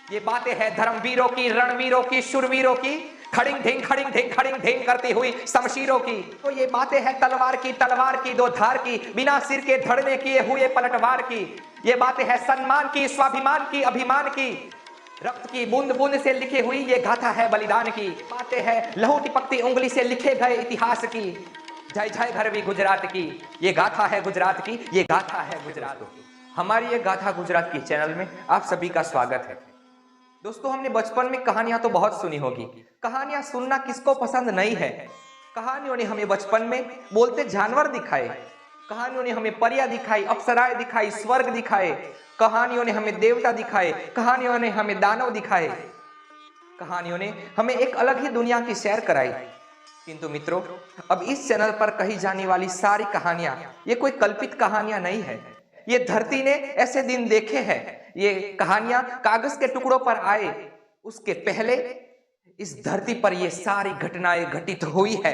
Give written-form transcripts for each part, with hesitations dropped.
ये बातें हैं धर्मवीरों की, रणवीरों की, शूरवीरों की, खड़िंग ढिंग खड़िंग ढिंग खड़िंग ढिंग करती हुई शमशीरों की। तो ये बातें हैं तलवार की दो धार की, बिना सिर के धड़ने किए हुए पलटवार की। ये बातें हैं सम्मान की, स्वाभिमान की, अभिमान की, रक्त की बूंद बूंद से लिखी हुई ये गाथा है बलिदान की। बातें हैं लहू टिपकती उंगली से लिखे गए इतिहास की। जय जय भरवी गुजरात की, ये गाथा है गुजरात की, ये गाथा है गुजरात की। हमारी ये गाथा गुजरात की चैनल में आप सभी का स्वागत है। दोस्तों, हमने बचपन में कहानियां तो बहुत सुनी होगी। कहानियां सुनना किसको पसंद नहीं है। कहानियों ने हमें बचपन में बोलते जानवर दिखाए, कहानियों ने हमें परियां दिखाई, अप्सराएं दिखाई, स्वर्ग दिखाए, कहानियों ने हमें देवता दिखाए, कहानियों ने हमें दानव दिखाए, कहानियों ने हमें एक अलग ही दुनिया की सैर कराई। किंतु मित्रों, अब इस चैनल पर कही जाने वाली सारी कहानियां ये कोई कल्पित कहानियां नहीं है। ये धरती ने ऐसे दिन देखे हैं। ये कहानियां कागज के टुकड़ों पर आए उसके पहले इस धरती पर ये सारी घटनाएं घटित हुई है।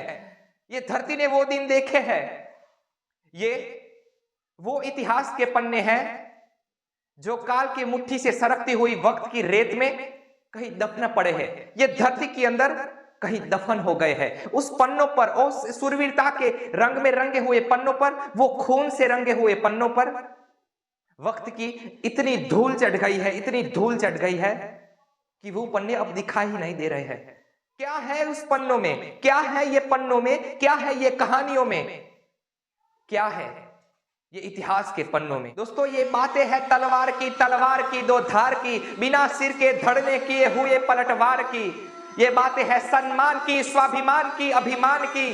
ये धरती ने वो दिन देखे हैं। ये वो इतिहास के पन्ने हैं जो काल की मुट्ठी से सरकती हुई वक्त की रेत में कहीं दफन पड़े हैं। ये धरती के अंदर कहीं दफन हो गए हैं। उस पन्नों पर, उस सुरवीरता के रंग में रंगे हुए पन्नों पर, वो खून से रंगे हुए पन्नों पर वक्त की इतनी धूल चढ़ गई है, इतनी धूल चढ़ गई है कि वो पन्ने अब दिखाई ही नहीं दे रहे हैं। क्या है उस पन्नों में, क्या है ये पन्नों में, क्या है ये कहानियों में, क्या है ये इतिहास के पन्नों में। दोस्तों, ये बातें हैं तलवार की दो धार की, बिना सिर के धड़ने किए हुए पलटवार की। ये बातें हैं सम्मान की, स्वाभिमान की, अभिमान की,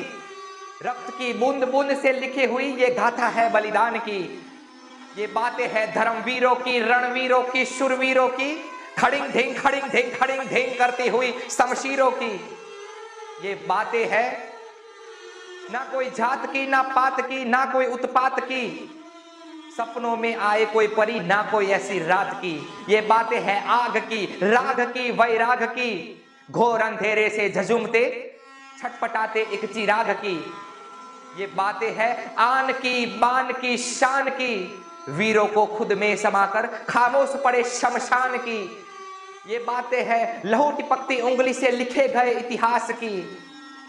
रक्त की बूंद बूंद से लिखी हुई ये गाथा है बलिदान की। ये बातें हैं धर्मवीरों की, रणवीरों की, शूरवीरों की, खड़िंग ढिंग खड़िंग ढिंग करती हुई शमशीरों की। ये बातें हैं ना कोई जात की, ना पात की, ना कोई उत्पात की, सपनों में आए कोई परी, ना कोई ऐसी रात की। ये बातें हैं आग की, राग की, वैराग की, घोर अंधेरे से झझुमते छटपटाते एक चिराग की। ये बातें हैं आन की, बान की, शान की, वीरों को खुद में समाकर खामोश पड़े शमशान की। ये बातें हैं लहू टिपकती उंगली से लिखे गए इतिहास की।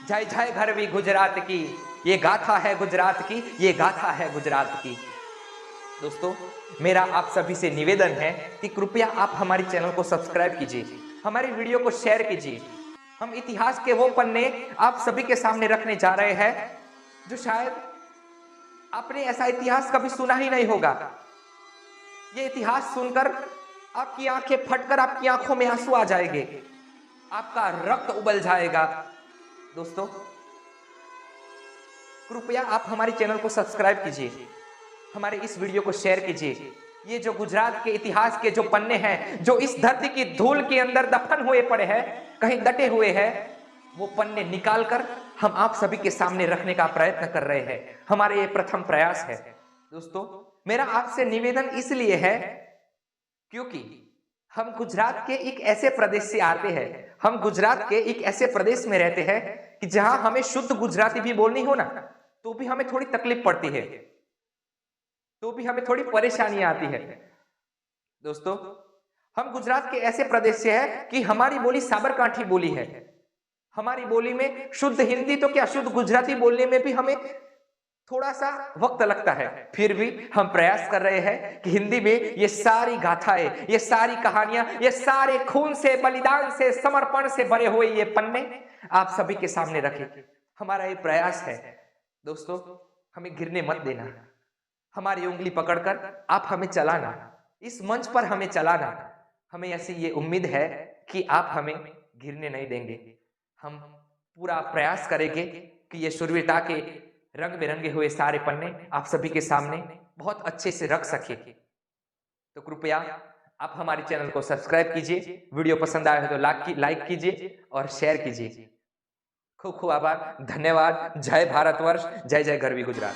जय जय भरवी गुजरात की, ये गाथा है गुजरात की, ये गाथा है गुजरात की। दोस्तों, मेरा आप सभी से निवेदन है कि कृपया आप हमारे चैनल को सब्सक्राइब कीजिए, हमारी वीडियो को शेयर कीजिए। हम इतिहास के वो पन्ने आप सभी के सामने रखने जा रहे हैं जो शायद आपने ऐसा इतिहास कभी सुना ही नहीं होगा। ये इतिहास सुनकर आपकी आंखें फटकर आपकी आंखों में आंसू आ जाएंगे, आपका रक्त उबल जाएगा। दोस्तों, कृपया आप हमारे चैनल को सब्सक्राइब कीजिए, हमारे इस वीडियो को शेयर कीजिए। ये जो गुजरात के इतिहास के जो पन्ने हैं, जो इस धरती की धूल के अंदर दफन हुए पड़े हैं, कहीं डटे हुए हैं, वो पन्ने निकालकर हम आप सभी के सामने रखने का प्रयत्न कर रहे हैं। हमारे ये प्रथम प्रयास है। दोस्तों, मेरा आपसे निवेदन इसलिए है क्योंकि हम गुजरात के एक ऐसे प्रदेश से आते हैं, हम गुजरात के एक ऐसे प्रदेश में रहते हैं कि जहां हमें शुद्ध गुजराती भी बोलनी हो ना, तो भी हमें थोड़ी तकलीफ पड़ती है, तो भी हमें थोड़ी परेशानी आती है। दोस्तों, हम गुजरात के ऐसे प्रदेश से हैं कि हमारी बोली साबरकांठी बोली है। हमारी बोली में शुद्ध हिंदी तो क्या, शुद्ध गुजराती बोलने में भी हमें थोड़ा सा वक्त लगता है। फिर भी हम प्रयास कर रहे हैं कि हिंदी में ये सारी गाथाएं, ये सारी कहानियां, ये सारे खून से, बलिदान से, समर्पण से भरे हुए ये पन्ने आप सभी के सामने रखें। हमारा ये प्रयास है। दोस्तों, हमें गिरने मत देना, हमारी उंगली पकड़कर आप हमें चलाना, इस मंच पर हमें चलाना। हमें ऐसी ये उम्मीद है कि आप हमें गिरने नहीं देंगे। हम पूरा प्रयास करेंगे कि ये शूरवीरता के रंग बिरंगे हुए सारे पन्ने आप सभी के सामने बहुत अच्छे से रख सके। तो कृपया आप हमारे चैनल को सब्सक्राइब कीजिए, वीडियो पसंद आया हो तो लाइक कीजिए और शेयर कीजिए। खूब खूब आभार, धन्यवाद। जय भारतवर्ष, जय जय गरवी गुजरात।